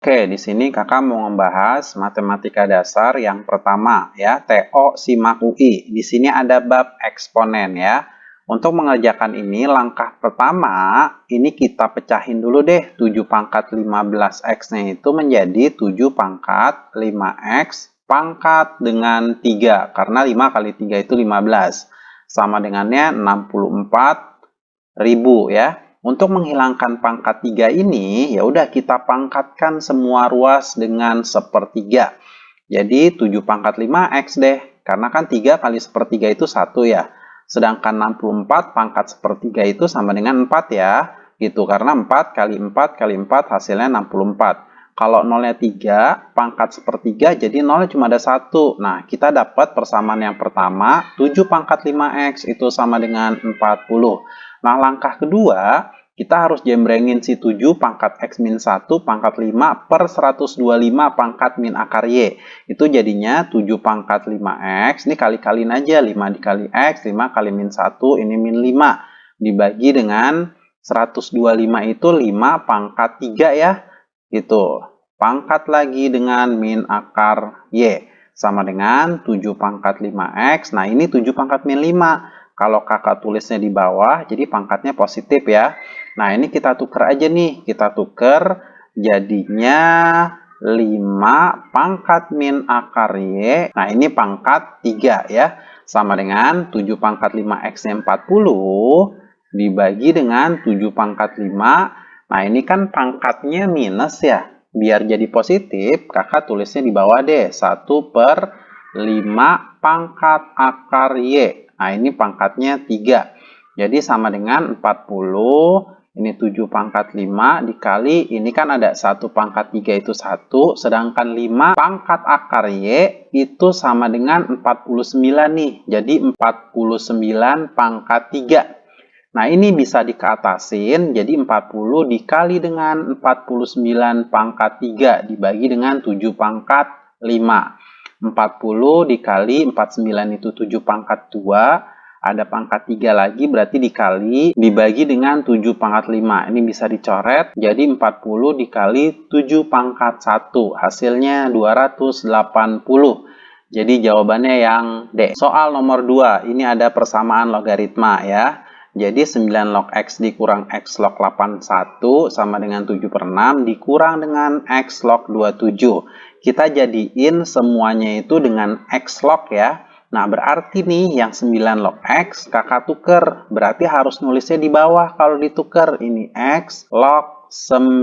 Oke, di sini kakak mau membahas matematika dasar yang pertama ya, TO Simak UI. Di sini ada bab eksponen ya. Untuk mengerjakan ini, langkah pertama, ini kita pecahin dulu deh 7 pangkat 15x-nya itu menjadi 7 pangkat 5x pangkat dengan 3. Karena 5 kali 3 itu 15. Sama dengannya 64.000 ya. Untuk menghilangkan pangkat 3 ini, ya udah kita pangkatkan semua ruas dengan sepertiga. Jadi 7 pangkat 5x deh, karena kan 3 kali sepertiga itu 1 ya. Sedangkan 64 pangkat sepertiga itu sama dengan 4 ya. Gitu, karena 4 kali 4 kali 4 hasilnya 64. Kalau nolnya 3, pangkat sepertiga, jadi nolnya cuma ada 1. Nah, kita dapat persamaan yang pertama, 7 pangkat 5x itu sama dengan 40. Nah, langkah kedua, kita harus jembrengin si 7 pangkat x min 1 pangkat 5 per 125 pangkat min akar y. Itu jadinya 7 pangkat 5x, ini kali-kaliin aja, 5 dikali x, 5 kali min 1, ini min 5. Dibagi dengan 125 itu 5 pangkat 3 ya. Gitu. Pangkat lagi dengan min akar y. Sama dengan 7 pangkat 5x, nah ini 7 pangkat min 5. Kalau kakak tulisnya di bawah, jadi pangkatnya positif ya. Nah, ini kita tuker aja nih. Kita tuker jadinya 5 pangkat min akar Y. Nah, ini pangkat 3 ya. Sama dengan 7 pangkat 5x-nya 40 dibagi dengan 7 pangkat 5. Nah, ini kan pangkatnya minus ya. Biar jadi positif, kakak tulisnya di bawah deh. 1 per 5 pangkat akar Y. Nah, ini pangkatnya 3. Jadi sama dengan 40, ini 7 pangkat 5 dikali, ini kan ada 1 pangkat 3 itu 1, sedangkan 5 pangkat akar Y itu sama dengan 49 nih. Jadi 49 pangkat 3. Nah, ini bisa dikeatasin, jadi 40 dikali dengan 49 pangkat 3 dibagi dengan 7 pangkat 5. 40 dikali 49 itu 7 pangkat 2, ada pangkat 3 lagi berarti dikali dibagi dengan 7 pangkat 5. Ini bisa dicoret, jadi 40 dikali 7 pangkat 1, hasilnya 280. Jadi jawabannya yang D. Soal nomor 2, ini ada persamaan logaritma ya. Jadi 9 log x dikurang x log 81 sama dengan 7 per 6 dikurang dengan x log 27. Kita jadiin semuanya itu dengan x log ya. Nah, berarti nih yang 9 log x kakak tuker. Berarti harus nulisnya di bawah kalau dituker. Ini x log 9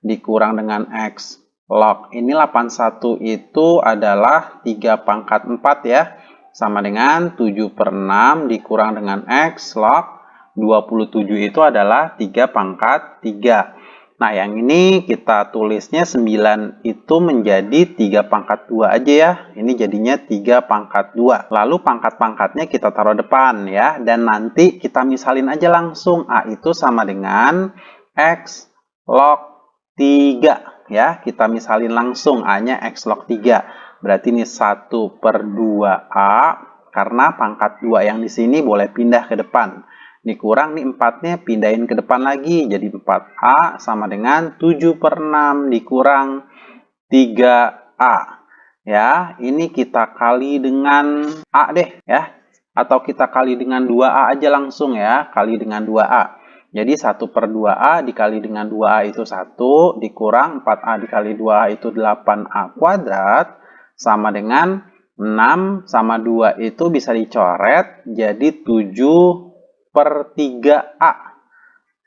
dikurang dengan x log. Ini 81 itu adalah 3 pangkat 4 ya. Sama dengan 7 per 6 dikurang dengan x log 27 itu adalah 3 pangkat 3. Nah, yang ini kita tulisnya 9 itu menjadi 3 pangkat 2 aja ya. Ini jadinya 3 pangkat 2. Lalu pangkat-pangkatnya kita taruh depan ya. Dan nanti kita misalin aja langsung. A itu sama dengan x log 3 ya. Kita misalin langsung A-nya x log 3. Berarti ini 1 per 2A, karena pangkat 2 yang di sini boleh pindah ke depan. Dikurang nih 4-nya pindahin ke depan lagi, jadi 4A sama dengan 7 per 6 dikurang 3A. Ya, ini kita kali dengan A deh ya. Atau kita kali dengan 2A aja langsung ya, kali dengan 2A. Jadi 1 per 2A dikali dengan 2A itu 1, dikurang 4A dikali 2A itu 8A kuadrat. Sama dengan 6 sama 2 itu bisa dicoret jadi 7 per 3A.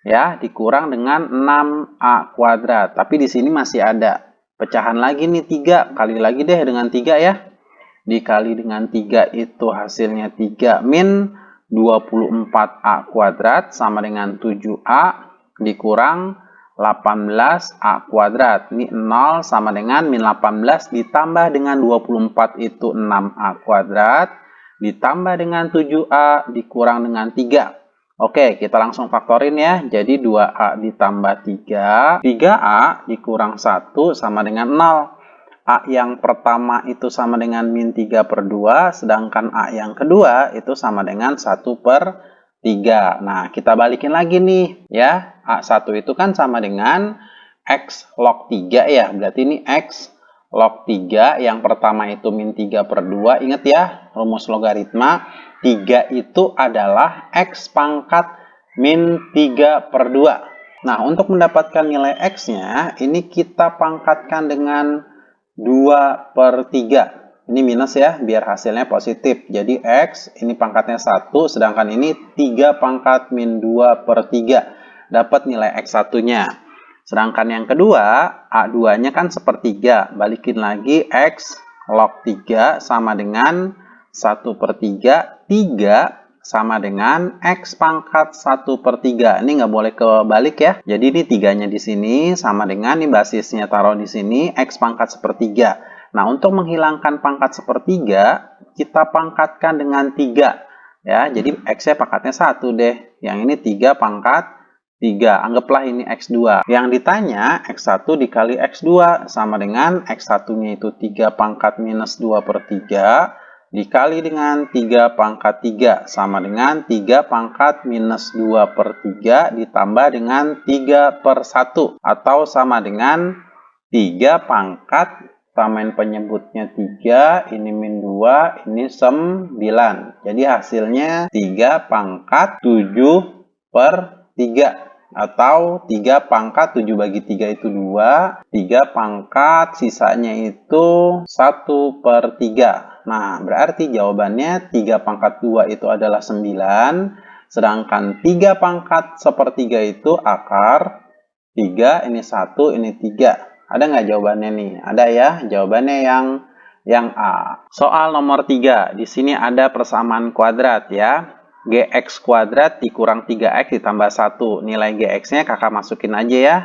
Ya, dikurang dengan 6A kuadrat. Tapi di sini masih ada pecahan lagi nih 3. Kali lagi deh dengan 3 ya. Dikali dengan 3 itu hasilnya 3 min 24A kuadrat sama dengan 7A dikurang 18A kuadrat. Ini 0 sama dengan min 18 ditambah dengan 24 itu 6A kuadrat. Ditambah dengan 7A dikurang dengan 3. Oke, kita langsung faktorin ya. Jadi 2A ditambah 3. 3A dikurang 1 sama dengan 0. A yang pertama itu sama dengan min 3 per 2. Sedangkan A yang kedua itu sama dengan 1 per 3. Nah, kita balikin lagi nih ya. A1 itu kan sama dengan X log 3 ya. Berarti ini X log 3. Yang pertama itu min 3 per 2. Ingat ya, rumus logaritma. 3 itu adalah X pangkat min 3 per 2. Nah, untuk mendapatkan nilai X-nya, ini kita pangkatkan dengan 2 per 3. Ini minus ya, biar hasilnya positif. Jadi X, ini pangkatnya 1, sedangkan ini 3 pangkat min 2 per 3. Dapat nilai X1-nya. Sedangkan yang kedua, A2-nya kan sepertiga. Balikin lagi, X log 3 sama dengan 1 per 3. 3 sama dengan X pangkat 1 per 3. Ini nggak boleh kebalik ya. Jadi ini 3-nya di sini sama dengan, ini basisnya taruh di sini, X pangkat sepertiga. Nah, untuk menghilangkan pangkat sepertiga, kita pangkatkan dengan 3. Ya, jadi X-nya pangkatnya 1 deh. Yang ini 3 pangkat 3. Anggaplah ini X2. Yang ditanya, X1 dikali X2 sama dengan X1-nya itu 3 pangkat minus 2 per 3. Dikali dengan 3 pangkat 3 sama dengan 3 pangkat minus 2 per 3 ditambah dengan 3 per 1. Atau sama dengan 3 pangkat, tambahin penyebutnya 3, ini min 2, ini 9. Jadi hasilnya 3 pangkat 7 per 3. Atau 3 pangkat 7 bagi 3 itu 2. 3 pangkat sisanya itu 1 per 3. Nah, berarti jawabannya 3 pangkat 2 itu adalah 9. Sedangkan 3 pangkat sepertiga itu akar 3. Ini 1, ini 3. Ada nggak jawabannya nih? Ada ya. Jawabannya yang A. Soal nomor 3. Di sini ada persamaan kuadrat ya. Gx kuadrat dikurang 3x ditambah 1. Nilai gx-nya kakak masukin aja ya.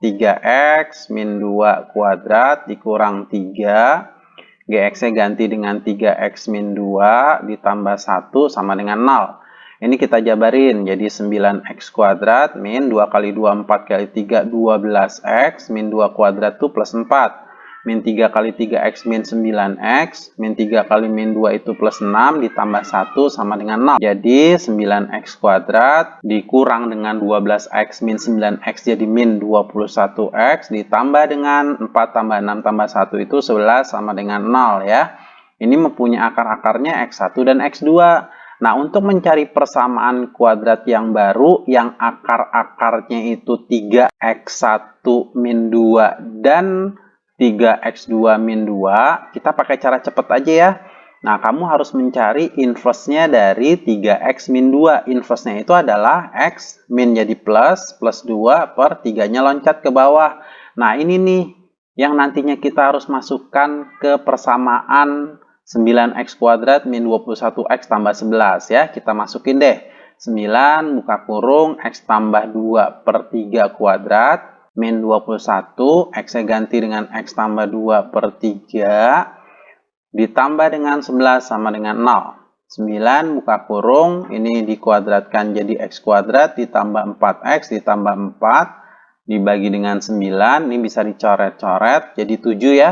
3x min 2 kuadrat dikurang 3. Gx-nya ganti dengan 3x min 2 ditambah 1 sama dengan 0. Ini kita jabarin, jadi 9x kuadrat min 2 kali 2, 4 kali 3, 12x, min 2 kuadrat itu plus 4. Min 3 kali 3x min 9x, min 3 kali min 2 itu plus 6, ditambah 1 sama dengan 0. Jadi 9x kuadrat dikurang dengan 12x min 9x jadi min 21x, ditambah dengan 4 tambah 6 tambah 1 itu 11 sama dengan 0 ya. Ini mempunyai akar-akarnya x1 dan x2. Nah, untuk mencari persamaan kuadrat yang baru, yang akar-akarnya itu 3x1 min 2 dan 3x2 min 2, kita pakai cara cepat aja ya. Nah, kamu harus mencari inverse-nya dari 3x min 2. Inverse-nya itu adalah x min jadi plus 2 per 3-nya loncat ke bawah. Nah, ini nih yang nantinya kita harus masukkan ke persamaan 9x kuadrat min 21x tambah 11 ya. Kita masukin deh. 9 buka kurung x tambah 2 per 3 kuadrat min 21, x-nya ganti dengan x tambah 2 per 3, ditambah dengan 11 sama dengan 0. 9 buka kurung, ini dikuadratkan jadi x kuadrat, ditambah 4x, ditambah 4, dibagi dengan 9, ini bisa dicoret-coret, jadi 7 ya.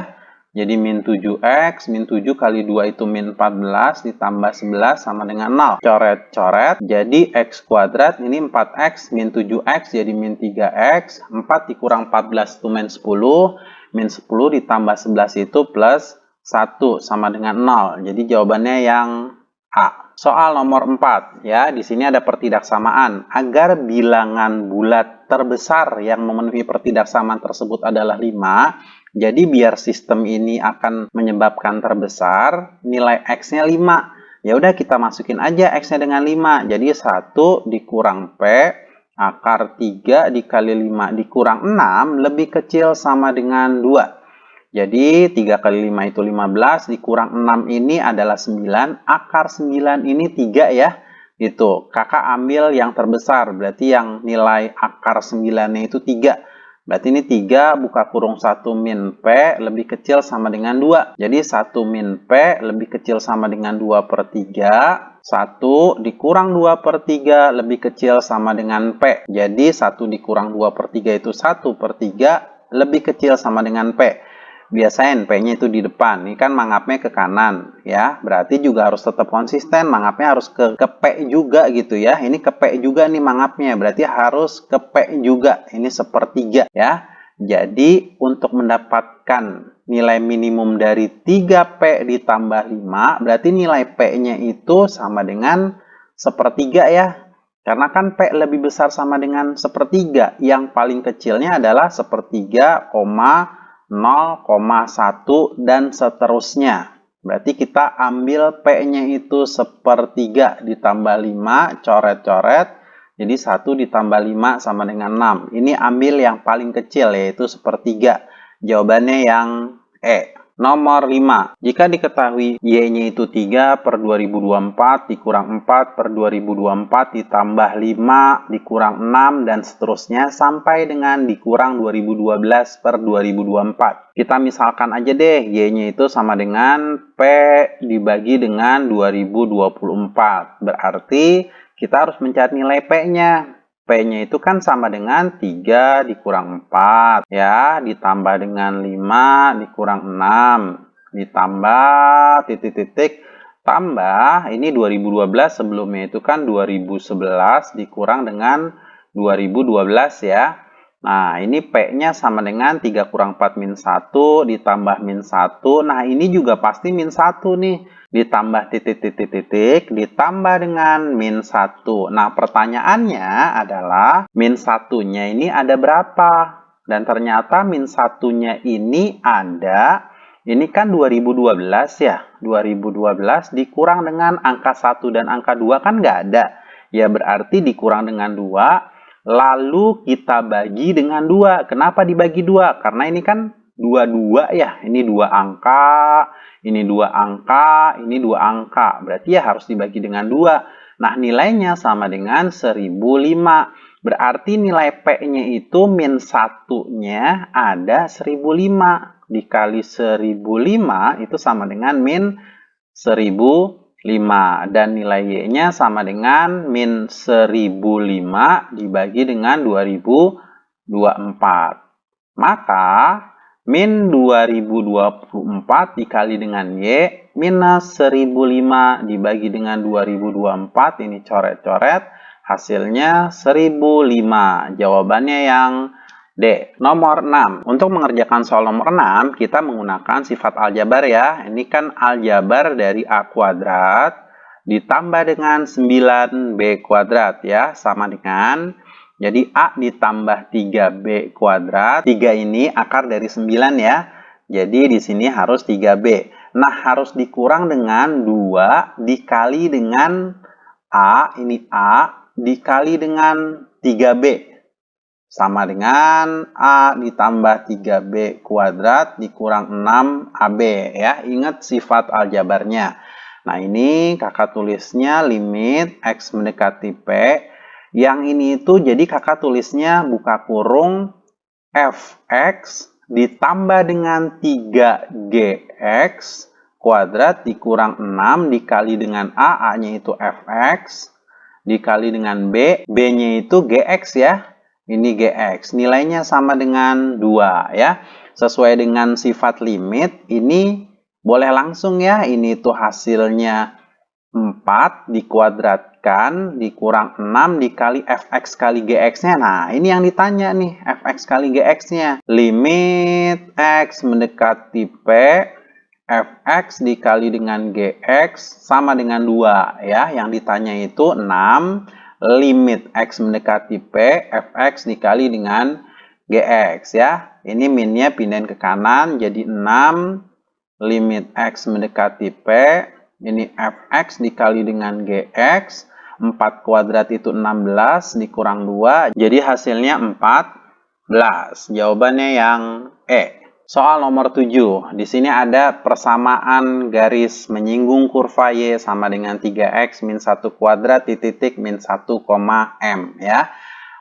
Jadi min 7x, min 7 kali 2 itu min 14, ditambah 11 sama dengan 0. Coret-coret, jadi x kuadrat, ini 4x, min 7x jadi min 3x, 4 dikurang 14 itu min 10, min 10 ditambah 11 itu plus 1 sama dengan 0. Jadi jawabannya yang A. Soal nomor 4 ya, di sini ada pertidaksamaan. Agar bilangan bulat terbesar yang memenuhi pertidaksamaan tersebut adalah 5, jadi biar sistem ini akan menyebabkan terbesar, nilai x-nya 5. Ya udah kita masukin aja x-nya dengan 5. Jadi 1 dikurang P akar 3 dikali 5 dikurang 6 lebih kecil sama dengan 2. Jadi 3 kali 5 itu 15, dikurang 6 ini adalah 9, akar 9 ini 3 ya. Gitu. Kakak ambil yang terbesar, berarti yang nilai akar 9-nya itu 3. Berarti ini 3 buka kurung 1 min P lebih kecil sama dengan 2. Jadi 1 min P lebih kecil sama dengan 2 per 3. 1 dikurang 2 per 3 lebih kecil sama dengan P. Jadi 1 dikurang 2 per 3 itu 1 per 3 lebih kecil sama dengan P. Biasain P-nya itu di depan. Ini kan mangapnya ke kanan ya. Berarti juga harus tetap konsisten. Mangapnya harus ke P juga gitu ya. Ini ke P juga nih mangapnya. Berarti harus ke P juga. Ini sepertiga ya. Jadi, untuk mendapatkan nilai minimum dari 3P ditambah 5, berarti nilai P-nya itu sama dengan sepertiga ya. Karena kan P lebih besar sama dengan sepertiga. Yang paling kecilnya adalah sepertiga, 0,1, dan seterusnya. Berarti kita ambil P-nya itu sepertiga ditambah 5, coret-coret. Jadi 1 ditambah 5 sama dengan 6. Ini ambil yang paling kecil, yaitu sepertiga. Jawabannya yang E. Nomor 5. Jika diketahui Y-nya itu 3 per 2024 dikurang 4 per 2024 ditambah 5 dikurang 6 dan seterusnya sampai dengan dikurang 2012 per 2024. Kita misalkan aja deh Y-nya itu sama dengan P dibagi dengan 2024. Berarti kita harus mencari nilai P-nya. P-nya itu kan sama dengan 3 dikurang 4, ya, ditambah dengan 5 dikurang 6, ditambah titik-titik, tambah, ini 2012 sebelumnya itu kan 2011 dikurang dengan 2012 ya. Nah, ini P-nya sama dengan 3 kurang 4 min 1 ditambah min 1. Nah, ini juga pasti min 1 nih. Ditambah titik-titik-titik, ditambah dengan min 1. Nah, pertanyaannya adalah min 1-nya ini ada berapa? Dan ternyata min 1-nya ini ada, ini kan 2012 ya. 2012 dikurang dengan angka 1 dan angka 2 kan nggak ada. Ya, berarti dikurang dengan 2. Lalu kita bagi dengan 2. Kenapa dibagi 2? Karena ini kan 2 ya. Ini 2 angka, ini 2 angka, ini 2 angka. Berarti ya harus dibagi dengan 2. Nah, nilainya sama dengan 1005. Berarti nilai P-nya itu min 1-nya ada 1005. Dikali 1005 itu sama dengan min 1005. Dan nilai Y-nya sama dengan min 1005 dibagi dengan 2024. Maka min 2024 dikali dengan Y minus 1005 dibagi dengan 2024. Ini coret-coret. Hasilnya 1005. Jawabannya yang D. Nomor 6. Untuk mengerjakan soal nomor 6, kita menggunakan sifat aljabar ya. Ini kan aljabar dari A kuadrat ditambah dengan 9B kuadrat ya. Sama dengan, jadi A ditambah 3B kuadrat. 3 ini akar dari 9 ya. Jadi di sini harus 3B. Nah, harus dikurang dengan 2 dikali dengan A, ini A, dikali dengan 3B. Sama dengan A ditambah 3B kuadrat dikurang 6AB ya. Ingat sifat aljabarnya. Nah, ini kakak tulisnya limit X mendekati P. Yang ini itu jadi kakak tulisnya buka kurung Fx ditambah dengan 3Gx kuadrat dikurang 6 dikali dengan A, A-nya itu Fx, dikali dengan B, B-nya itu Gx ya. Ini Gx, nilainya sama dengan 2 ya. Sesuai dengan sifat limit, ini boleh langsung ya. Ini tuh hasilnya 4 dikuadratkan dikurang 6 dikali Fx kali Gx-nya. Nah, ini yang ditanya nih, Fx kali Gx-nya. Limit X mendekati P, Fx dikali dengan Gx sama dengan 2 ya. Yang ditanya itu 6 limit X mendekati P, Fx dikali dengan Gx ya. Ini minnya pindahin ke kanan jadi 6 limit X mendekati P. Ini Fx dikali dengan Gx. 4 kuadrat itu 16 dikurang 2. Jadi hasilnya 14. Jawabannya yang E. Soal nomor 7. Di sini ada persamaan garis menyinggung kurva Y sama dengan 3X min 1 kuadrat titik min 1, M ya.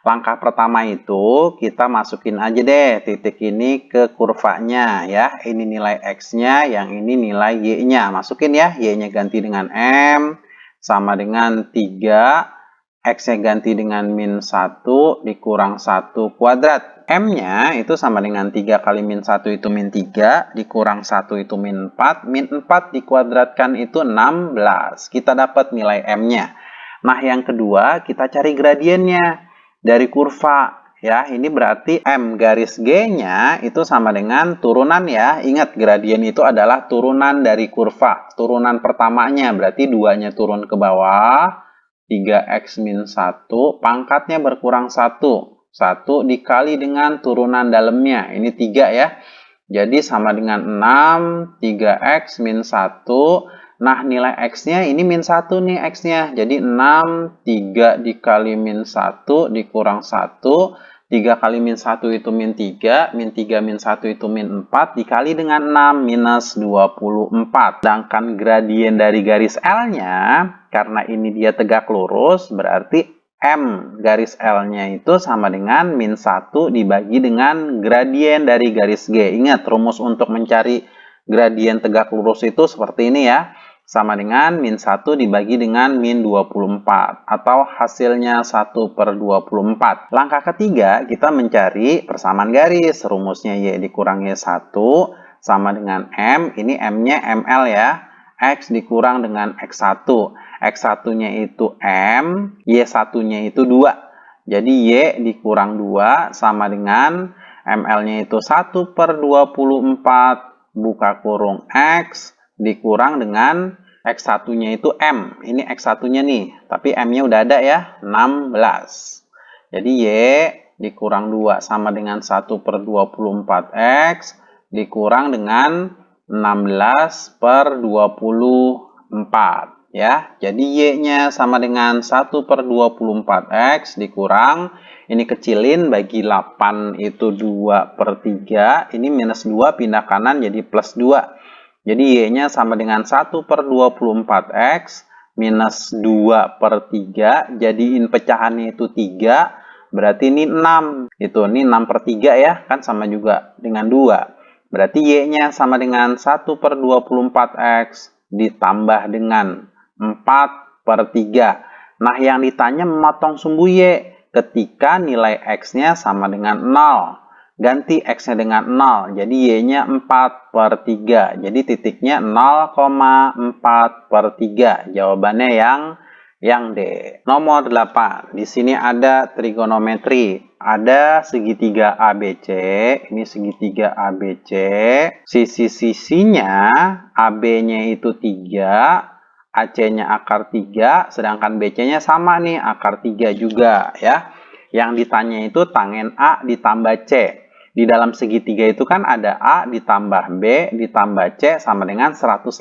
Langkah pertama itu kita masukin aja deh titik ini ke kurvanya ya. Ini nilai X-nya, yang ini nilai Y-nya. Masukin ya, Y-nya ganti dengan M sama dengan 3. X-nya ganti dengan min 1 dikurang 1 kuadrat. M-nya itu sama dengan 3 kali min 1 itu min 3, dikurang 1 itu min 4. Min 4 dikuadratkan itu 16. Kita dapat nilai M-nya. Nah, yang kedua kita cari gradiennya dari kurva Ya, ini berarti M garis G-nya itu sama dengan turunan ya. Ingat, gradien itu adalah turunan dari kurva. Turunan pertamanya berarti 2-nya turun ke bawah. 3x min 1, pangkatnya berkurang 1. 1 dikali dengan turunan dalamnya. Ini 3 ya. Jadi sama dengan 6, 3x min 1. Nah, nilai x-nya ini min 1 nih x-nya. Jadi 6, 3 dikali min 1 dikurang 1. 3 kali min 1 itu min 3, min 3 min 1 itu min 4, dikali dengan 6, minus 24. Sedangkan gradien dari garis L-nya, karena ini dia tegak lurus, berarti M garis L-nya itu sama dengan min 1 dibagi dengan gradien dari garis G. Ingat, rumus untuk mencari gradien tegak lurus itu seperti ini ya. Sama dengan min 1 dibagi dengan min 24. Atau hasilnya 1/24. Langkah ketiga, kita mencari persamaan garis. Rumusnya Y dikurangi 1 sama dengan M. Ini M-nya ML ya. X dikurang dengan X1. X1-nya itu M, Y1-nya itu 2. Jadi Y dikurang 2 sama dengan ML-nya itu 1/24 buka kurung X dikurang dengan X1-nya itu M. Ini X1-nya nih, tapi M-nya udah ada ya, 16. Jadi Y dikurang 2 sama dengan 1/24X dikurang dengan 16/24 ya. Jadi Y-nya sama dengan 1/24X dikurang, ini kecilin bagi 8 itu 2/3, ini minus 2 pindah kanan jadi plus 2. Jadi Y-nya sama dengan 1/24X minus 2/3. Jadiin pecahannya itu 3. Berarti ini 6. Ini 6/3 ya. Kan sama juga dengan 2. Berarti Y-nya sama dengan 1/24X ditambah dengan 4/3. Nah, yang ditanya memotong sumbu Y ketika nilai X-nya sama dengan 0. Ganti X-nya dengan 0, jadi Y-nya 4/3. Jadi titiknya 0,4/3. Jawabannya yang D. Nomor 8. Di sini ada trigonometri. Ada segitiga ABC. Ini segitiga ABC. Sisi-sisinya AB-nya itu 3. AC-nya akar 3. Sedangkan BC-nya sama nih, akar 3 juga ya. Yang ditanya itu tangen A ditambah C. Di dalam segitiga itu kan ada A ditambah B ditambah C sama dengan 180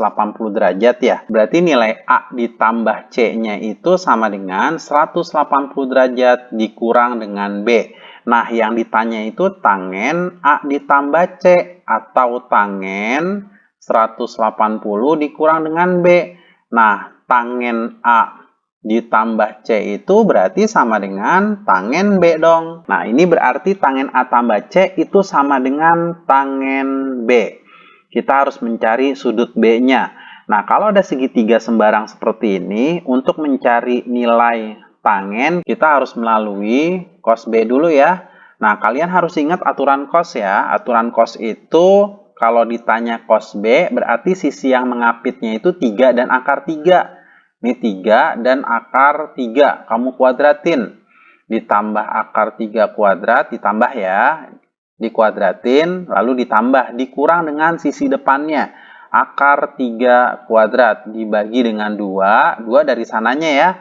derajat ya. Berarti nilai A ditambah C-nya itu sama dengan 180 derajat dikurang dengan B. Nah, yang ditanya itu tangen A ditambah C atau tangen 180 dikurang dengan B. Nah, tangen A ditambah C itu berarti sama dengan tangen B dong. Nah, ini berarti tangen A tambah C itu sama dengan tangen B. Kita harus mencari sudut B-nya. Nah, kalau ada segitiga sembarang seperti ini, untuk mencari nilai tangen, kita harus melalui cos B dulu ya. Nah, kalian harus ingat aturan cos ya. Aturan cos itu kalau ditanya cos B, berarti sisi yang mengapitnya itu 3 dan akar 3. Ini 3 dan akar 3. Kamu kuadratin. Ditambah akar 3 kuadrat. Ditambah ya. Dikuadratin. Lalu ditambah. Dikurang dengan sisi depannya. Akar 3 kuadrat. Dibagi dengan 2. 2 dari sananya ya.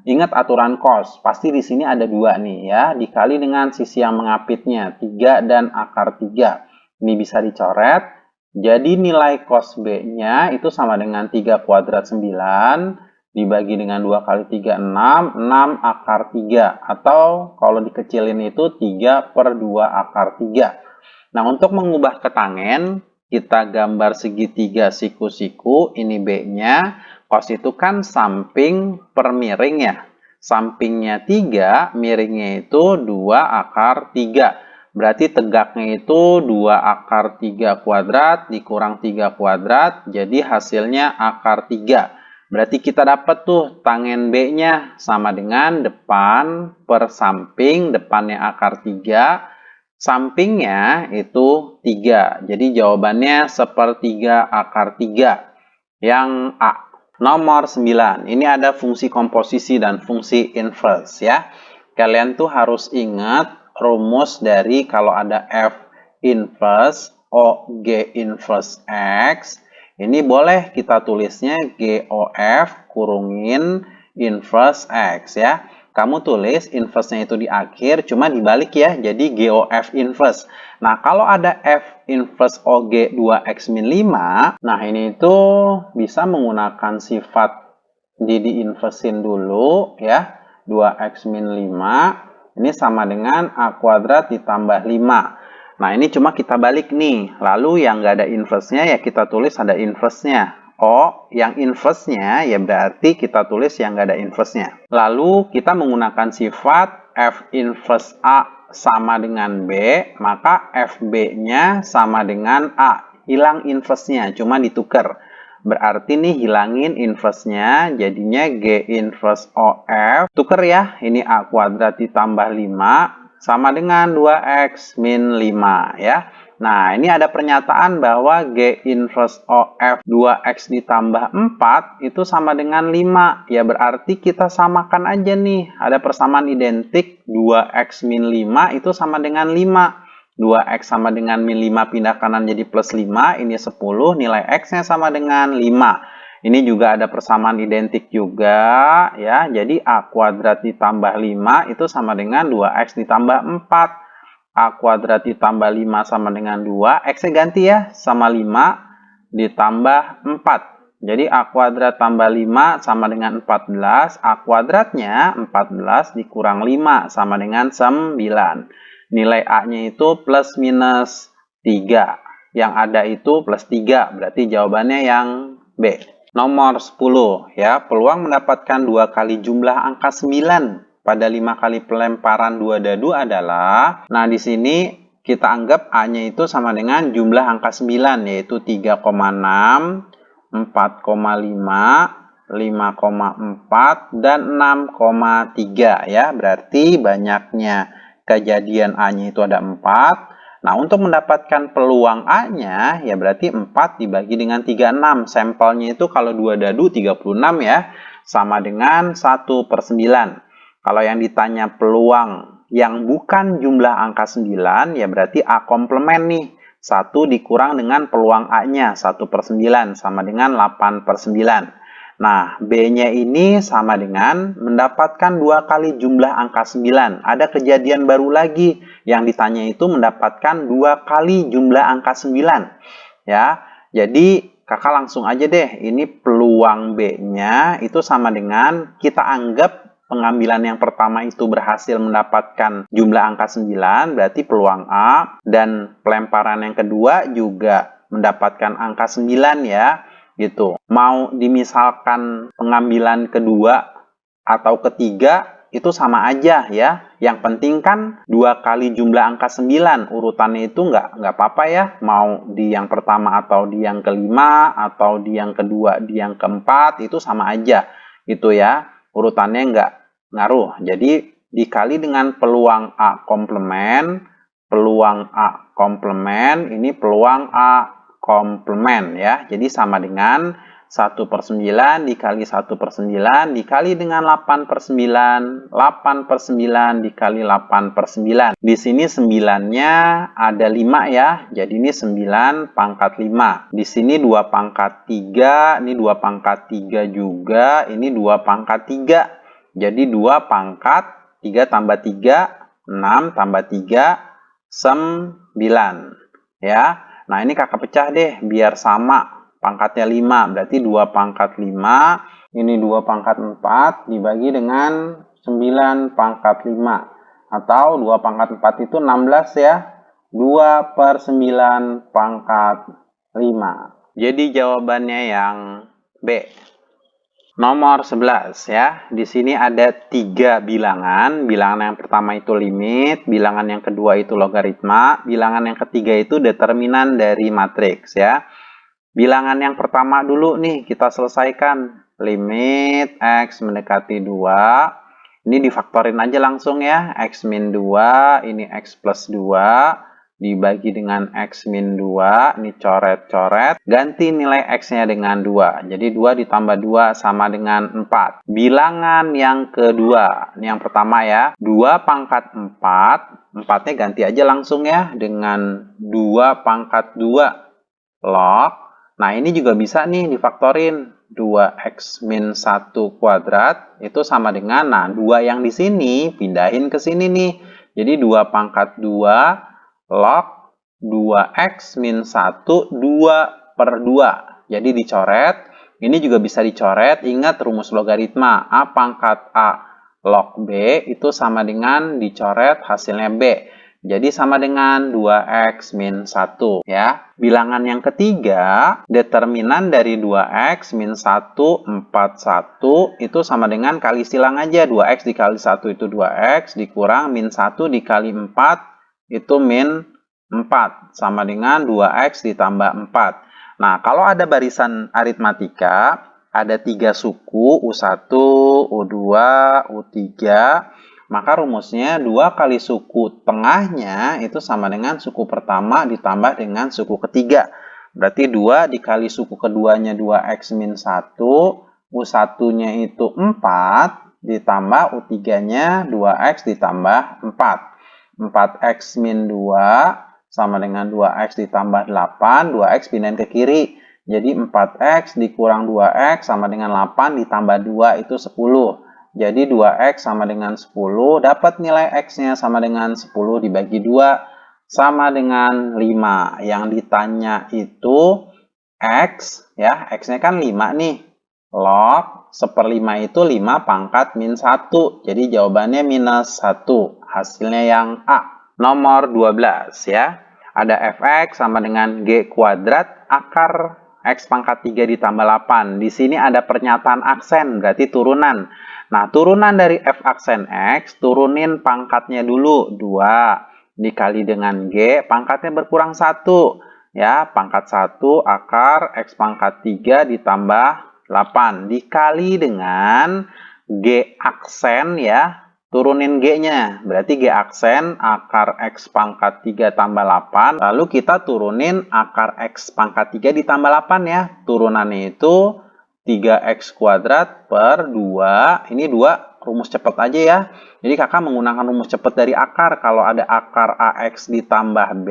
Ingat aturan cos. Pasti di sini ada 2 nih ya. Dikali dengan sisi yang mengapitnya. 3 dan akar 3. Ini bisa dicoret. Jadi nilai cos B-nya itu sama dengan 3 kuadrat 9. Dibagi dengan 2 kali 3, 6. 6 akar 3. Atau kalau dikecilin itu 3/2 akar 3. Nah, untuk mengubah ke tangen, kita gambar segitiga siku-siku. Ini B-nya. Cos itu kan samping per miring ya. Sampingnya 3, miringnya itu 2 akar 3. Berarti tegaknya itu 2 akar 3 kuadrat dikurang 3 kuadrat. Jadi hasilnya akar 3. Berarti kita dapat tuh tangen B-nya sama dengan depan per samping, depannya akar 3, sampingnya itu 3. Jadi jawabannya 1/3 akar 3. Yang A. Nomor 9. Ini ada fungsi komposisi dan fungsi inverse ya. Kalian tuh harus ingat rumus dari kalau ada F inverse OG inverse X, ini boleh kita tulisnya GOF kurungin inverse X ya. Kamu tulis inverse-nya itu di akhir, cuma dibalik ya, jadi GOF inverse. Nah, kalau ada F inverse OG 2X min 5, nah ini itu bisa menggunakan sifat di-inversin dulu ya, 2X min 5, ini sama dengan A kuadrat ditambah 5. Nah, ini cuma kita balik nih, lalu yang nggak ada inverse-nya ya kita tulis ada inverse-nya. Oh, yang inverse-nya ya berarti kita tulis yang nggak ada inverse-nya. Lalu kita menggunakan sifat F inverse A sama dengan B, maka FB-nya sama dengan A. Hilang inverse-nya, cuma ditukar. Berarti nih hilangin inverse-nya, jadinya G inverse OF. Tuker ya, ini A kuadrat ditambah 5 sama dengan 2X min 5 ya. Nah, ini ada pernyataan bahwa G inverse OF 2X ditambah 4 itu sama dengan 5. Ya, berarti kita samakan aja nih. Ada persamaan identik 2X min 5 itu sama dengan 5. 2X sama dengan min 5 pindah kanan jadi plus 5. Ini 10. Nilai X-nya sama dengan 5. Ini juga ada persamaan identik juga ya. Jadi A kuadrat ditambah 5 itu sama dengan 2X ditambah 4. A kuadrat ditambah 5 sama dengan 2. X-nya ganti ya, sama 5 ditambah 4. Jadi A kuadrat tambah 5 sama dengan 14. A kuadratnya 14 dikurang 5 sama dengan 9. Nilai A-nya itu plus minus 3. Yang ada itu plus 3. Berarti jawabannya yang B. Nomor 10 ya, peluang mendapatkan 2 kali jumlah angka 9 pada 5 kali pelemparan 2 dadu adalah, nah di sini kita anggap A-nya itu sama dengan jumlah angka 9, yaitu 3,6, 4,5, 5,4, dan 6,3 ya. Berarti banyaknya kejadian A-nya itu ada 4. Nah, untuk mendapatkan peluang A-nya, ya berarti 4 dibagi dengan 36. Sampelnya itu kalau 2 dadu 36 ya, sama dengan 1/9. Kalau yang ditanya peluang yang bukan jumlah angka 9, ya berarti A komplement nih. 1 dikurang dengan peluang A-nya, 1/9, sama dengan 8/9. Nah, B-nya ini sama dengan mendapatkan 2 kali jumlah angka 9. Ada kejadian baru lagi. Yang ditanya itu mendapatkan 2 kali jumlah angka 9. Ya, jadi kakak langsung aja deh. Ini peluang B-nya itu sama dengan kita anggap pengambilan yang pertama itu berhasil mendapatkan jumlah angka 9, berarti peluang A. Dan pelemparan yang kedua juga mendapatkan angka 9 ya, gitu. Mau dimisalkan pengambilan kedua atau ketiga, itu sama aja ya. Yang penting kan 2 kali jumlah angka 9, urutannya itu nggak apa-apa ya. Mau di yang pertama atau di yang kelima, atau di yang kedua, di yang keempat, itu sama aja gitu ya. Urutannya nggak ngaruh. Jadi dikali dengan peluang A komplement, ini peluang A komplement ya. Jadi sama dengan 1/9 dikali 1/9 dikali dengan 8/9, 8/9 dikali 8/9. Di sini 9-nya ada 5 ya. Jadi ini 9 pangkat 5. Di sini 2 pangkat 3, ini 2 pangkat 3 juga, ini 2 pangkat 3. Jadi 2 pangkat 3 tambah 3, 6 tambah 3, 9. Ya. Nah, ini kakak pecah deh biar sama. Pangkatnya 5. Berarti 2 pangkat 5. Ini 2 pangkat 4 dibagi dengan 9 pangkat 5. Atau 2 pangkat 4 itu 16 ya. 2/9 pangkat 5. Jadi jawabannya yang B. Nomor 11 ya. Di sini ada 3 bilangan. Bilangan yang pertama itu limit, bilangan yang kedua itu logaritma, bilangan yang ketiga itu determinan dari matriks ya. Bilangan yang pertama dulu nih kita selesaikan. Limit X mendekati 2. Ini difaktorin aja langsung ya. X min 2, ini X plus 2. dibagi dengan X min 2, ini coret-coret, ganti nilai X-nya dengan 2. Jadi 2 ditambah 2 sama dengan 4. Bilangan yang kedua, ini yang pertama ya, 2 pangkat 4, 4-nya ganti aja langsung ya, dengan 2 pangkat 2 log. Nah, ini juga bisa nih difaktorin. 2x min 1 kuadrat itu sama dengan, nah 2 yang di sini pindahin ke sini nih. Jadi 2 pangkat 2 log 2x min 1 2/2. Jadi dicoret. Ini juga bisa dicoret. Ingat rumus logaritma. A pangkat A log B itu sama dengan dicoret hasilnya B. Jadi sama dengan 2x min 1 ya. Bilangan yang ketiga, determinan dari 2x min 1, 41 itu sama dengan kali silang aja. 2x dikali 1 itu 2x, dikurang min 1 dikali 4 itu min 4. Sama dengan 2x ditambah 4. Nah, kalau ada barisan aritmatika, ada 3 suku, U1, U2, U3, maka rumusnya 2 kali suku tengahnya itu sama dengan suku pertama ditambah dengan suku ketiga. Berarti 2 dikali suku keduanya 2x min 1, U1-nya itu 4, ditambah U3-nya 2x ditambah 4. 4x min 2 sama dengan 2x ditambah 8, 2x pindahin ke kiri. Jadi 4x dikurang 2x sama dengan 8 ditambah 2 itu 10. Jadi 2x sama dengan 10, dapat nilai x-nya sama dengan 10 dibagi 2 sama dengan 5. Yang ditanya itu x, ya, x-nya kan 5 nih. Log 1/5 itu 5 pangkat min 1. Jadi jawabannya minus 1. Hasilnya yang A. Nomor 12 ya. Ada fx sama dengan g kuadrat akar x pangkat 3 ditambah 8. Di sini ada pernyataan aksen, berarti turunan. Nah, turunan dari f aksen x, turunin pangkatnya dulu, 2. Dikali dengan g, pangkatnya berkurang 1. Ya, pangkat 1 akar x pangkat 3 ditambah 8. Dikali dengan g aksen ya, turunin g-nya. Berarti g aksen akar x pangkat 3 tambah 8. Lalu kita turunin akar x pangkat 3 ditambah 8 ya. Turunannya itu 3x kuadrat per 2. Ini 2 rumus cepat aja ya. Jadi kakak menggunakan rumus cepat dari akar. Kalau ada akar AX ditambah B,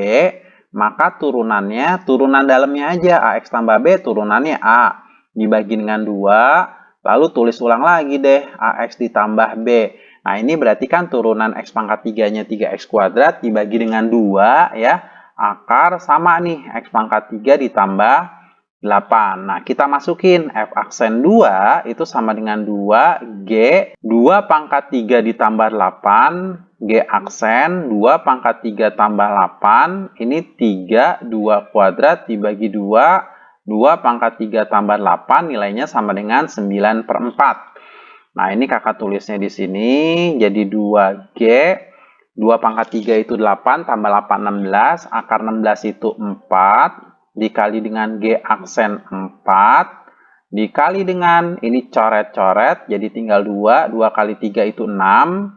maka turunannya, turunan dalamnya aja. AX tambah B, turunannya A. Dibagi dengan 2, lalu tulis ulang lagi deh. AX ditambah B. Nah, ini berarti kan turunan X pangkat 3-nya 3x kuadrat dibagi dengan 2 ya. Akar sama nih, X pangkat 3 ditambah 8. Nah, kita masukin f aksen 2 itu sama dengan 2G. 2 pangkat 3 ditambah 8. G aksen 2 pangkat 3 tambah 8. Ini 3, 2 kuadrat dibagi 2. 2 pangkat 3 tambah 8 nilainya sama dengan 9/4. Nah, ini kakak tulisnya di sini. Jadi 2G. 2 pangkat 3 itu 8 tambah 8, 16. Akar 16 itu 4. Dikali dengan G aksen 4, dikali dengan, ini coret-coret, jadi tinggal 2, 2 kali 3 itu 6,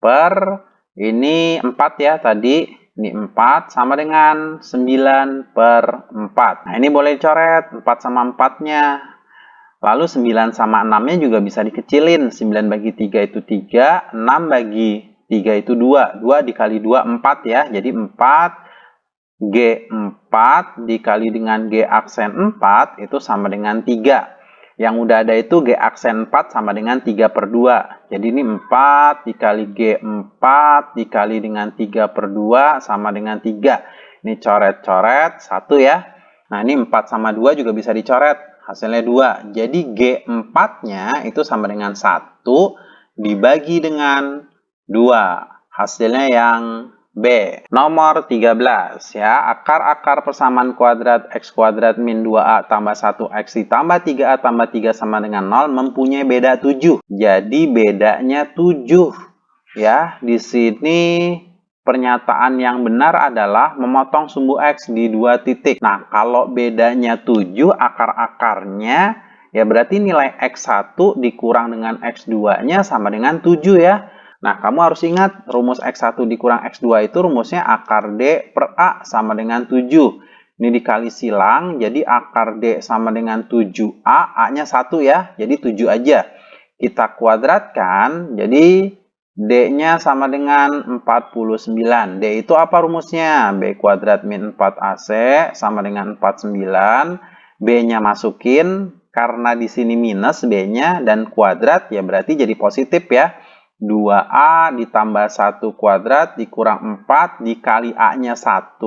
per, ini 4 ya tadi, ini 4, sama dengan 9/4. Nah, ini boleh dicoret, 4 sama 4-nya. Lalu 9 sama 6-nya juga bisa dikecilin, 9 bagi 3 itu 3, 6 bagi 3 itu 2, 2 dikali 2, 4 ya, jadi 4, G4 dikali dengan G aksen 4 itu sama dengan 3. Yang udah ada itu G aksen 4 sama dengan 3/2. Jadi ini 4 dikali G4 dikali dengan 3/2 sama dengan 3. Ini coret-coret 1 ya. Nah, ini 4 sama 2 juga bisa dicoret. Hasilnya 2. Jadi G4-nya itu sama dengan 1 dibagi dengan 2. Hasilnya yang B. Nomor 13 ya. Akar-akar persamaan kuadrat x kuadrat min 2a tambah 1x ditambah 3a tambah 3 sama dengan 0 mempunyai beda 7. Jadi bedanya 7. Ya, di sini pernyataan yang benar adalah memotong sumbu x di 2 titik. Nah, kalau bedanya 7 akar-akarnya ya berarti nilai x1 dikurang dengan x2-nya sama dengan 7 ya. Nah, kamu harus ingat rumus X1 dikurang X2 itu rumusnya akar D per A sama dengan 7. Ini dikali silang, jadi akar D sama dengan 7A, A-nya 1 ya, jadi 7 aja. Kita kuadratkan, jadi D-nya sama dengan 49. D itu apa rumusnya? B kuadrat min 4AC sama dengan 49. B-nya masukin, karena di sini minus B-nya dan kuadrat, ya berarti jadi positif ya. 2A ditambah 1 kuadrat dikurang 4 dikali A-nya 1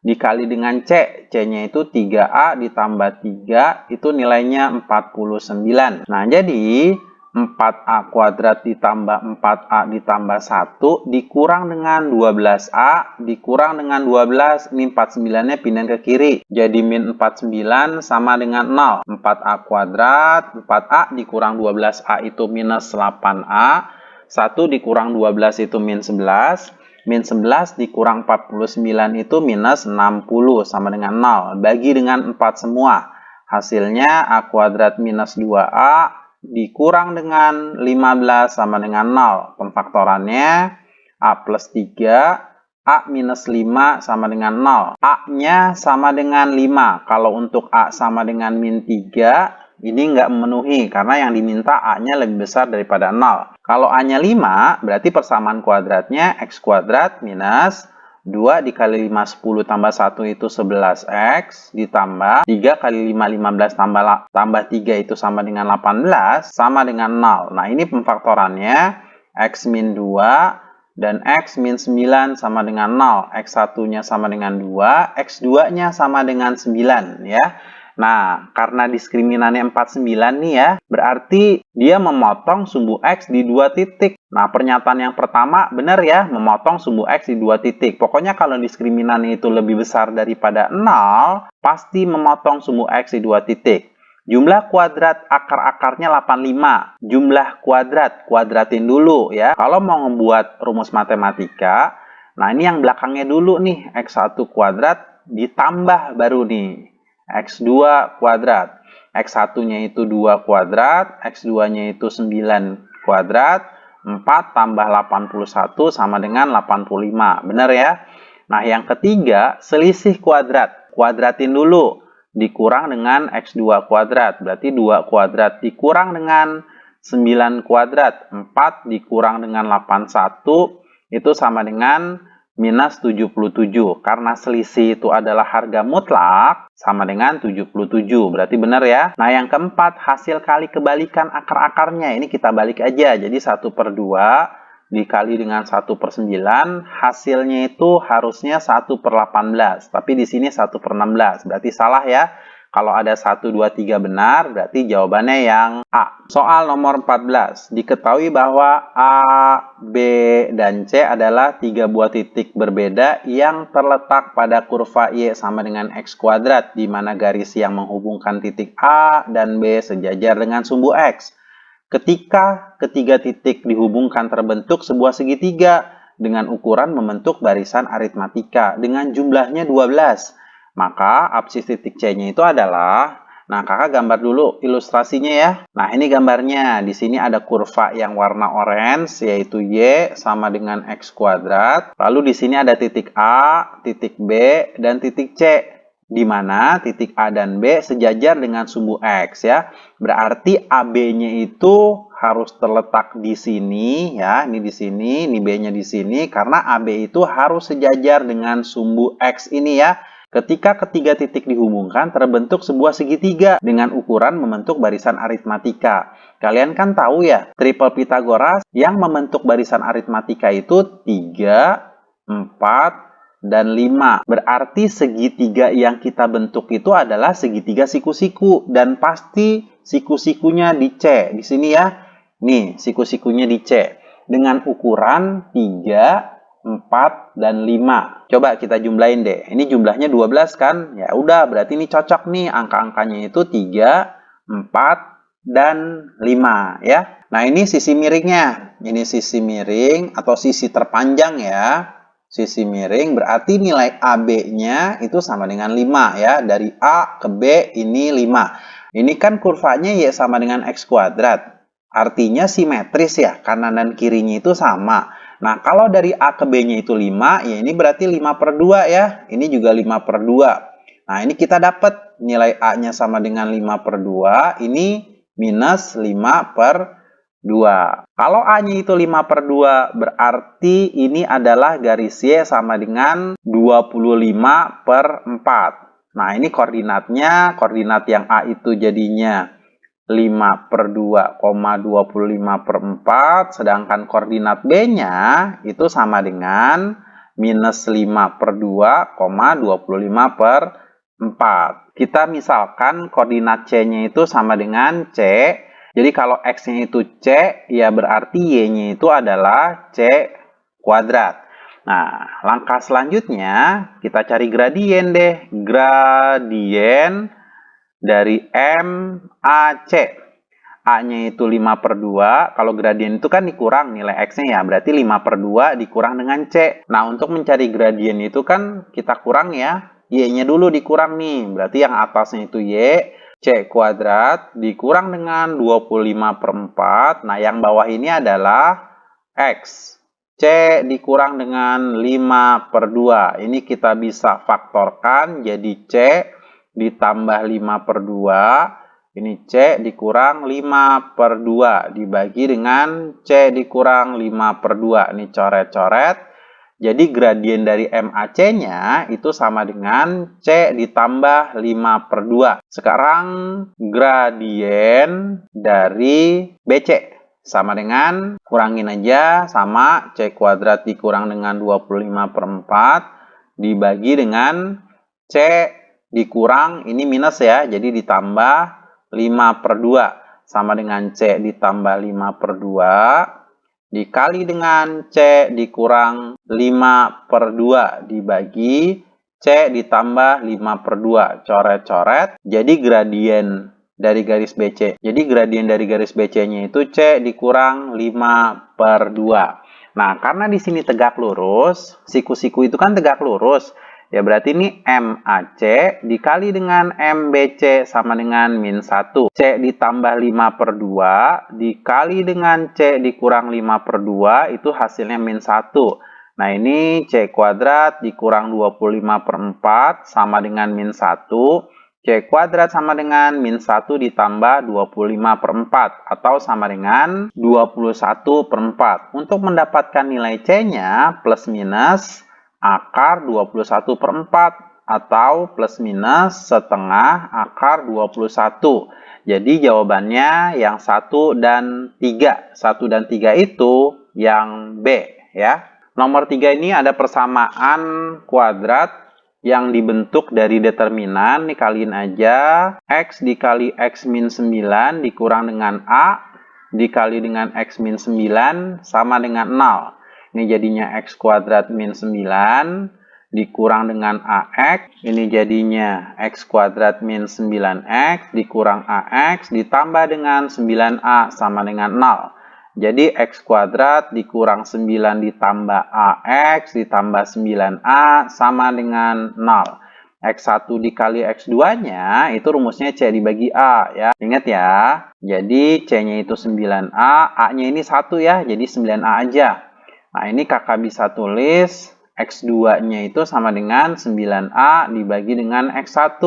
dikali dengan C. C-nya itu 3A ditambah 3 itu nilainya 49. Nah, jadi 4A kuadrat ditambah 4A ditambah 1 dikurang dengan 12A dikurang dengan 12. Ini 49-nya pindah ke kiri. Jadi min 49 sama dengan 0. 4A kuadrat, 4A dikurang 12A itu minus 8A. 1 dikurang 12 itu min 11. Min 11 dikurang 49 itu minus 60 sama dengan 0. Bagi dengan 4 semua. Hasilnya A kuadrat minus 2A dikurang dengan 15 sama dengan 0. Pemfaktorannya A plus 3, A minus 5 sama dengan 0. A-nya sama dengan 5. Kalau untuk A sama dengan min 3, ini nggak memenuhi karena yang diminta A-nya lebih besar daripada 0. Kalau A-nya 5, berarti persamaan kuadratnya X kuadrat minus 2 dikali 5, 10 tambah 1 itu 11X ditambah 3 kali 5, 15 tambah 3 itu sama dengan 18 sama dengan 0. Nah, ini pemfaktorannya X min 2 dan X min 9 sama dengan 0. X1-nya sama dengan 2, X2-nya sama dengan 9 ya. Nah, karena diskriminannya 49 nih ya, berarti dia memotong sumbu X di 2 titik. Nah, pernyataan yang pertama benar ya, memotong sumbu X di 2 titik. Pokoknya kalau diskriminannya itu lebih besar daripada 0, pasti memotong sumbu X di 2 titik. Jumlah kuadrat akar-akarnya 85. Jumlah kuadrat, kuadratin dulu ya. Kalau mau membuat rumus matematika, nah ini yang belakangnya dulu nih, X1 kuadrat ditambah baru nih. X2 kuadrat. X1-nya itu 2 kuadrat, X2-nya itu 9 kuadrat, 4 tambah 81 sama dengan 85. Benar ya? Nah, yang ketiga, selisih kuadrat. Kuadratin dulu. Dikurang dengan X2 kuadrat. Berarti 2 kuadrat dikurang dengan 9 kuadrat. 4 dikurang dengan 81 itu sama dengan minus 77. Karena selisih itu adalah harga mutlak, sama dengan 77. Berarti benar ya. Nah, yang keempat, hasil kali kebalikan akar-akarnya. Ini kita balik aja. Jadi 1/2 dikali dengan 1/9. Hasilnya itu harusnya 1/18. Tapi di sini 1/16. Berarti salah ya. Kalau ada 1, 2, 3 benar, berarti jawabannya yang A. Soal nomor 14. Diketahui bahwa A, B, dan C adalah 3 buah titik berbeda yang terletak pada kurva Y sama dengan X kuadrat, di mana garis yang menghubungkan titik A dan B sejajar dengan sumbu X. Ketika ketiga titik dihubungkan terbentuk sebuah segitiga dengan ukuran membentuk barisan aritmatika dengan jumlahnya 12. Maka absis titik C-nya itu adalah, nah kakak gambar dulu ilustrasinya ya. Nah, ini gambarnya. Di sini ada kurva yang warna orange yaitu Y sama dengan X kuadrat. Lalu di sini ada titik A, titik B, dan titik C. Di mana titik A dan B sejajar dengan sumbu X ya. Berarti AB-nya itu harus terletak di sini ya. Ini di sini, ini B-nya di sini karena AB itu harus sejajar dengan sumbu X ini ya. Ketika ketiga titik dihubungkan, terbentuk sebuah segitiga dengan ukuran membentuk barisan aritmatika. Kalian kan tahu ya, triple Pythagoras yang membentuk barisan aritmatika itu 3, 4, dan 5. Berarti segitiga yang kita bentuk itu adalah segitiga siku-siku. Dan pasti siku-sikunya di C. Di sini ya, nih siku-sikunya di C. Dengan ukuran 3, 4, dan 5. Coba kita jumlahin deh. Ini jumlahnya 12 kan? Ya udah, berarti ini cocok nih. Angka-angkanya itu 3, 4, dan 5 ya. Nah, ini sisi miringnya. Ini sisi miring atau sisi terpanjang ya. Sisi miring berarti nilai AB-nya itu sama dengan 5 ya. Dari A ke B ini 5. Ini kan kurvanya Y sama dengan X kuadrat. Artinya simetris ya, kanan dan kirinya itu sama. Nah, kalau dari A ke B-nya itu 5, ya ini berarti 5 per 2 ya. Ini juga 5 per 2. Nah, ini kita dapat nilai A-nya sama dengan 5 per 2, ini minus 5 per 2. Kalau A-nya itu 5 per 2, berarti ini adalah garis Y sama dengan 25 per 4. Nah, ini koordinatnya, koordinat yang A itu jadinya 5 per 2, 25 per 4, sedangkan koordinat B-nya itu sama dengan minus 5 per 2, 25 per 4. Kita misalkan koordinat C-nya itu sama dengan C, jadi kalau X-nya itu C, ya berarti Y-nya itu adalah C kuadrat. Nah, langkah selanjutnya kita cari gradien deh. Gradien dari MAC. A-nya itu 5 per 2. Kalau gradien itu kan dikurang nilai X-nya ya. Berarti 5 per 2 dikurang dengan C. Nah, untuk mencari gradien itu kan kita kurang ya. Y-nya dulu dikurang nih. Berarti yang atasnya itu Y. C kuadrat dikurang dengan 25 per 4. Nah, yang bawah ini adalah X. C dikurang dengan 5 per 2. Ini kita bisa faktorkan jadi C ditambah 5 per 2. Ini C dikurang 5 per 2 dibagi dengan C dikurang 5 per 2. Ini coret-coret. Jadi gradien dari MAC-nya itu sama dengan C ditambah 5 per 2. Sekarang gradien dari BC sama dengan, kurangin aja, sama C kuadrat dikurang dengan 25 per 4 dibagi dengan C dikurang, ini minus ya, jadi ditambah 5 per 2 sama dengan C ditambah 5 per 2 dikali dengan C dikurang 5 per 2 dibagi C ditambah 5 per 2, coret-coret, jadi gradien dari garis BC. Jadi gradien dari garis BC-nya itu C dikurang 5 per 2. Nah, karena di sini tegak lurus, siku-siku itu kan tegak lurus. Ya berarti ini MAC dikali dengan MBC sama dengan min 1. C ditambah 5 per 2 dikali dengan C dikurang 5 per 2 itu hasilnya min 1. Nah ini C kuadrat dikurang 25 per 4 sama dengan min 1. C kuadrat sama dengan min 1 ditambah 25 per 4 atau sama dengan 21 per 4. Untuk mendapatkan nilai C-nya plus minus akar 21 per 4 atau plus minus setengah akar 21. Jadi jawabannya yang 1 dan 3. 1 dan 3 itu yang B ya. Nomor 3 ini ada persamaan kuadrat yang dibentuk dari determinan. Dikaliin aja. X dikali X min 9 dikurang dengan A dikali dengan X min 9 sama dengan 0. Ini jadinya X kuadrat min 9 dikurang dengan AX. Ini jadinya X kuadrat min 9X dikurang AX ditambah dengan 9A sama dengan 0. Jadi X kuadrat dikurang 9 ditambah AX ditambah 9A sama dengan 0. X1 dikali X2-nya itu rumusnya C dibagi A ya. Ingat ya. Jadi C-nya itu 9A, A-nya ini 1 ya. Jadi 9A aja. Nah, ini kakak bisa tulis X2-nya itu sama dengan 9A dibagi dengan X1.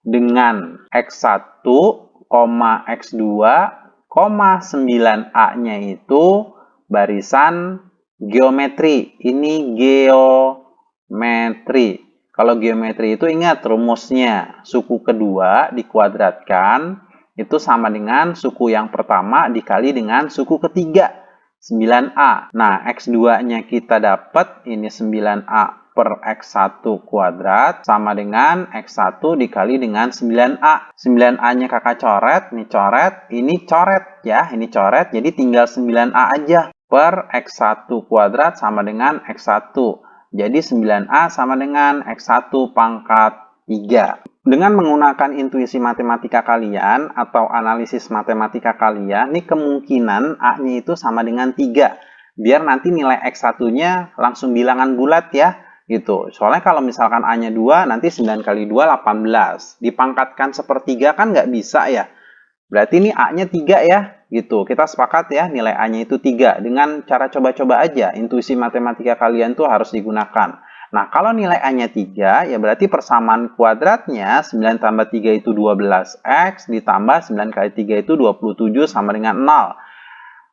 Dengan X1, X2, 9A-nya itu barisan geometri. Ini geometri. Kalau geometri itu ingat rumusnya. Suku kedua dikuadratkan itu sama dengan suku yang pertama dikali dengan suku ketiga. 9A. Nah, X2-nya kita dapat ini 9A per X1 kuadrat sama dengan X1 dikali dengan 9A. 9A-nya kakak coret, ini coret ya, ini coret. Jadi tinggal 9A aja per X1 kuadrat sama dengan X1. Jadi 9A sama dengan X1 pangkat 3. Dengan menggunakan intuisi matematika kalian atau analisis matematika kalian, ini kemungkinan A-nya itu sama dengan 3. Biar nanti nilai X1-nya langsung bilangan bulat ya, gitu. Soalnya kalau misalkan A-nya 2, nanti 9 kali 2, 18. Dipangkatkan sepertiga kan nggak bisa ya. Berarti ini A-nya 3 ya. gitu. Kita sepakat ya nilai A-nya itu 3. Dengan cara coba-coba aja, intuisi matematika kalian tuh harus digunakan. Nah, kalau nilai A-nya 3, ya berarti persamaan kuadratnya 9 tambah 3 itu 12X, ditambah 9 kali 3 itu 27 sama dengan 0.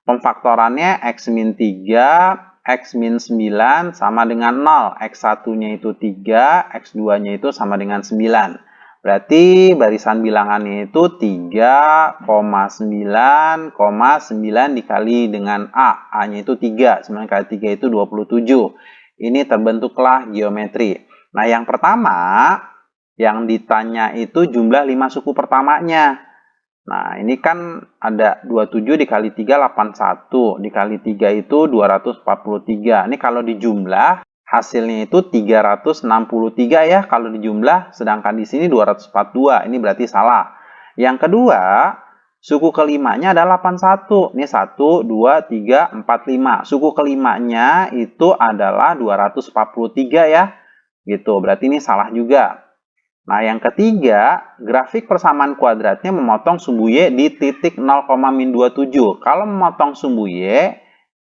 Pemfaktorannya X min 3, X min 9 sama dengan 0. X1-nya itu 3, X2-nya itu sama dengan 9. Berarti barisan bilangannya itu 3,9,9 dikali dengan A. A-nya itu 3. 9 kali 3 itu 27. Ini terbentuklah geometri. Nah, yang pertama, yang ditanya itu jumlah 5 suku pertamanya. Nah, ini kan ada 27 dikali 3, 81. Dikali 3 itu 243. Ini kalau dijumlah, hasilnya itu 363 ya kalau dijumlah, sedangkan di sini 242. Ini berarti salah. Yang kedua, suku kelimanya adalah 81. Ini 1, 2, 3, 4, 5. Suku kelimanya itu adalah 243 ya. Gitu, berarti ini salah juga. Nah, yang ketiga, grafik persamaan kuadratnya memotong sumbu Y di titik 0,-27. Kalau memotong sumbu Y,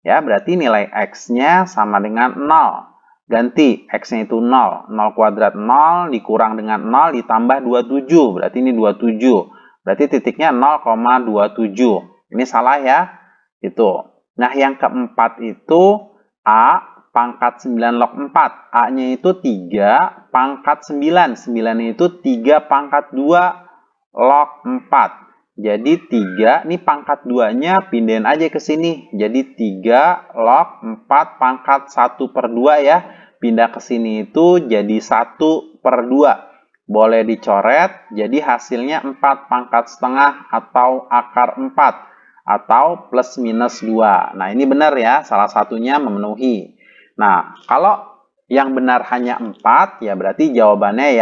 ya berarti nilai X-nya sama dengan 0. Ganti, X-nya itu 0. 0 kuadrat 0 dikurang dengan 0 ditambah 27. Berarti ini 27. Berarti titiknya 0,27. Ini salah ya. Itu. Nah, yang keempat itu A pangkat 9 log 4. A-nya itu 3 pangkat 9. 9-nya itu 3 pangkat 2 log 4. Jadi 3, ini pangkat 2-nya pindahin aja ke sini. Jadi 3 log 4 pangkat 1 per 2 ya. Pindah ke sini itu jadi 1 per 2. Boleh dicoret, jadi hasilnya 4 pangkat setengah atau akar 4. Atau plus minus 2. Nah, ini benar ya, salah satunya memenuhi. Nah, kalau yang benar hanya 4, ya berarti jawabannya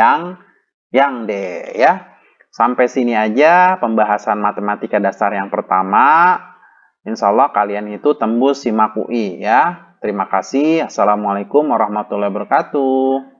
yang D ya. Sampai sini aja pembahasan matematika dasar yang pertama. Insya Allah kalian itu tembus SIMAK UI ya. Terima kasih. Assalamualaikum warahmatullahi wabarakatuh.